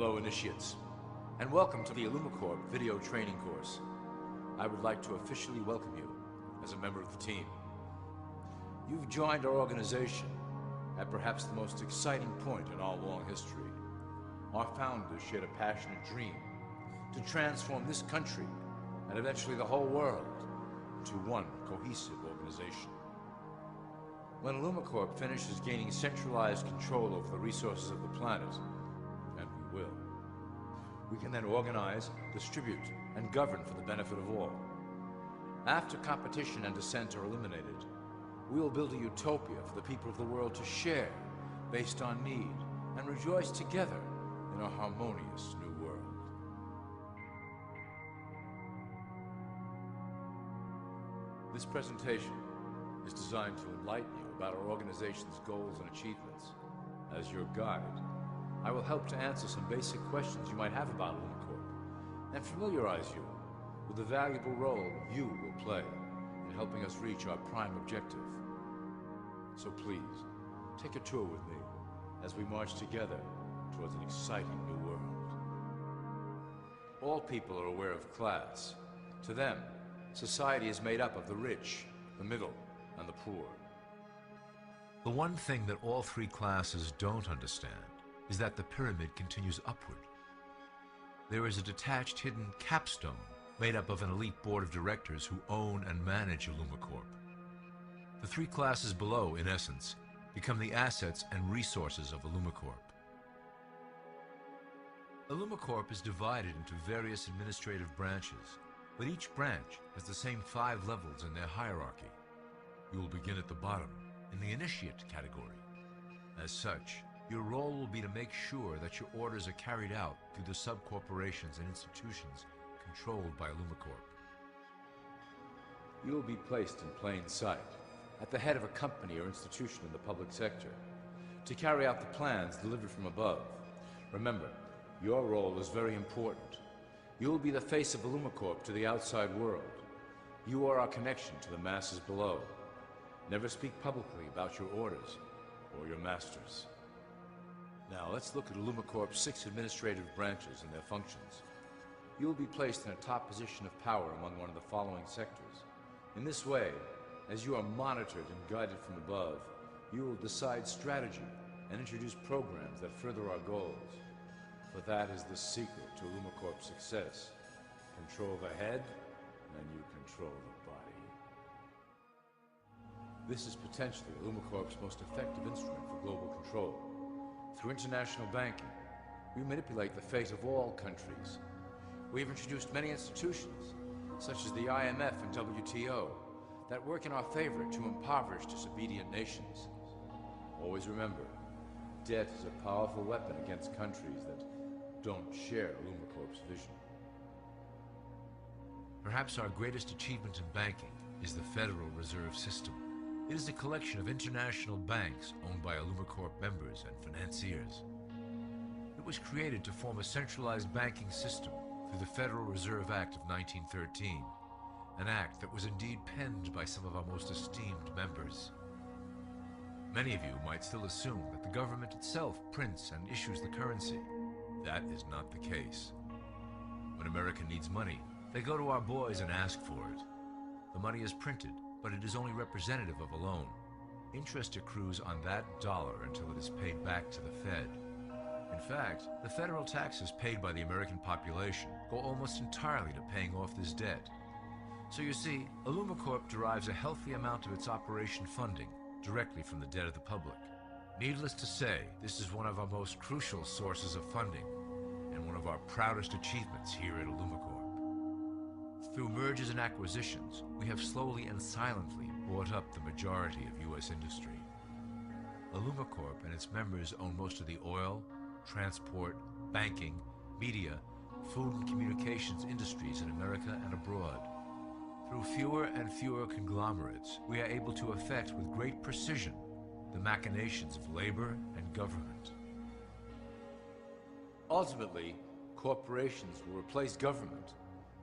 Hello, initiates, and welcome to the Illumicorp video training course. I would like to officially welcome you as a member of the team. You've joined our organization at perhaps the most exciting point in our long history. Our founders shared a passionate dream to transform this country and eventually the whole world into one cohesive organization. When Illumicorp finishes gaining centralized control over the resources of the planet, and we will, we can then organize, distribute, and govern for the benefit of all. After competition and dissent are eliminated, we will build a utopia for the people of the world to share based on need and rejoice together in a harmonious new world. This presentation is designed to enlighten you about our organization's goals and achievements. As your guide, I will help to answer some basic questions you might have about Illumicorp and familiarize you with the valuable role you will play in helping us reach our prime objective. So please, take a tour with me as we march together towards an exciting new world. All people are aware of class. To them, society is made up of the rich, the middle, and the poor. The one thing that all three classes don't understand is that the pyramid continues upward. There is a detached hidden capstone made up of an elite board of directors who own and manage Illumicorp. The three classes below, in essence, become the assets and resources of Illumicorp. Illumicorp is divided into various administrative branches, but each branch has the same 5 levels in their hierarchy. You will begin at the bottom, in the initiate category. As such, your role will be to make sure that your orders are carried out through the sub-corporations and institutions controlled by Illumicorp. You will be placed in plain sight, at the head of a company or institution in the public sector, to carry out the plans delivered from above. Remember, your role is very important. You will be the face of Illumicorp to the outside world. You are our connection to the masses below. Never speak publicly about your orders or your masters. Now let's look at Illumicorp's 6 administrative branches and their functions. You will be placed in a top position of power among one of the following sectors. In this way, as you are monitored and guided from above, you will decide strategy and introduce programs that further our goals. For that is the secret to Illumicorp's success. Control the head, and you control the body. This is potentially Illumicorp's most effective instrument for global control. Through international banking, we manipulate the fate of all countries. We have introduced many institutions, such as the IMF and WTO, that work in our favor to impoverish disobedient nations. Always remember, debt is a powerful weapon against countries that don't share Illumicorp's vision. Perhaps our greatest achievement in banking is the Federal Reserve System. It is a collection of international banks owned by Illumicorp members and financiers. It was created to form a centralized banking system through the Federal Reserve Act of 1913, an act that was indeed penned by some of our most esteemed members. Many of you might still assume that the government itself prints and issues the currency. That is not the case. When America needs money, they go to our boys and ask for it. The money is printed, but it is only representative of a loan. Interest accrues on that dollar until it is paid back to the Fed. In fact, the federal taxes paid by the American population go almost entirely to paying off this debt. So you see, Illumicorp derives a healthy amount of its operation funding directly from the debt of the public. Needless to say, this is one of our most crucial sources of funding, and one of our proudest achievements here at Illumicorp. Through mergers and acquisitions, we have slowly and silently bought up the majority of U.S. industry. Illumicorp and its members own most of the oil, transport, banking, media, food and communications industries in America and abroad. Through fewer and fewer conglomerates, we are able to effect with great precision the machinations of labor and government. Ultimately, corporations will replace government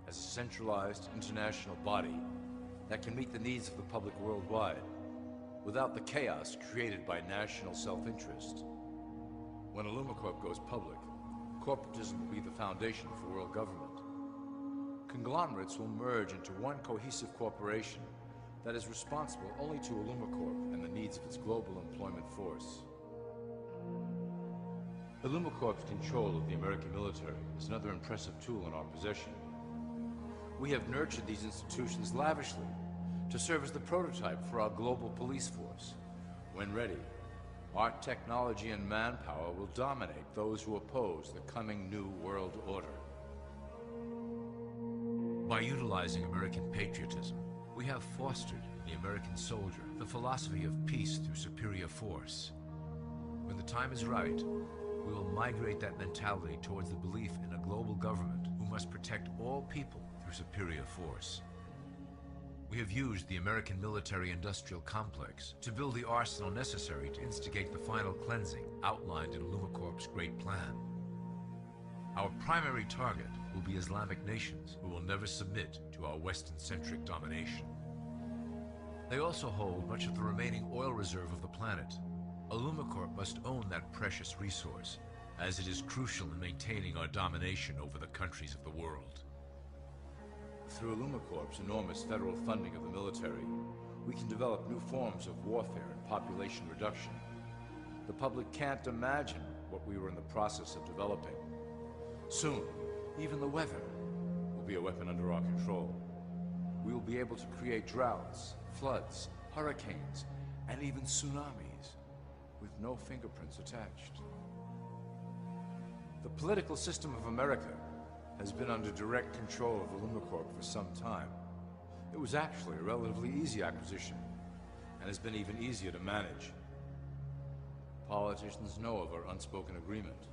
as a centralized international body that can meet the needs of the public worldwide, without the chaos created by national self-interest. When Illumicorp goes public, corporatism will be the foundation for world government. Conglomerates will merge into one cohesive corporation that is responsible only to Illumicorp and the needs of its global employment force. Illumicorp's control of the American military is another impressive tool in our possession. We have nurtured these institutions lavishly to serve as the prototype for our global police force. When ready, our technology and manpower will dominate those who oppose the coming new world order. By utilizing American patriotism, we have fostered in the American soldier the philosophy of peace through superior force. When the time is right, we will migrate that mentality towards the belief in a global government who must protect all people through superior force. We have used the American military-industrial complex to build the arsenal necessary to instigate the final cleansing outlined in Illumicorp's Great Plan. Our primary target will be Islamic nations who will never submit to our Western-centric domination. They also hold much of the remaining oil reserve of the planet. Illumicorp must own that precious resource, as it is crucial in maintaining our domination over the countries of the world. Through Illumicorp's enormous federal funding of the military, we can develop new forms of warfare and population reduction. The public can't imagine what we were in the process of developing. Soon, even the weather will be a weapon under our control. We will be able to create droughts, floods, hurricanes, and even tsunamis with no fingerprints attached. The political system of America has been under direct control of Illumicorp for some time. It was actually a relatively easy acquisition, and has been even easier to manage. Politicians know of our unspoken agreement.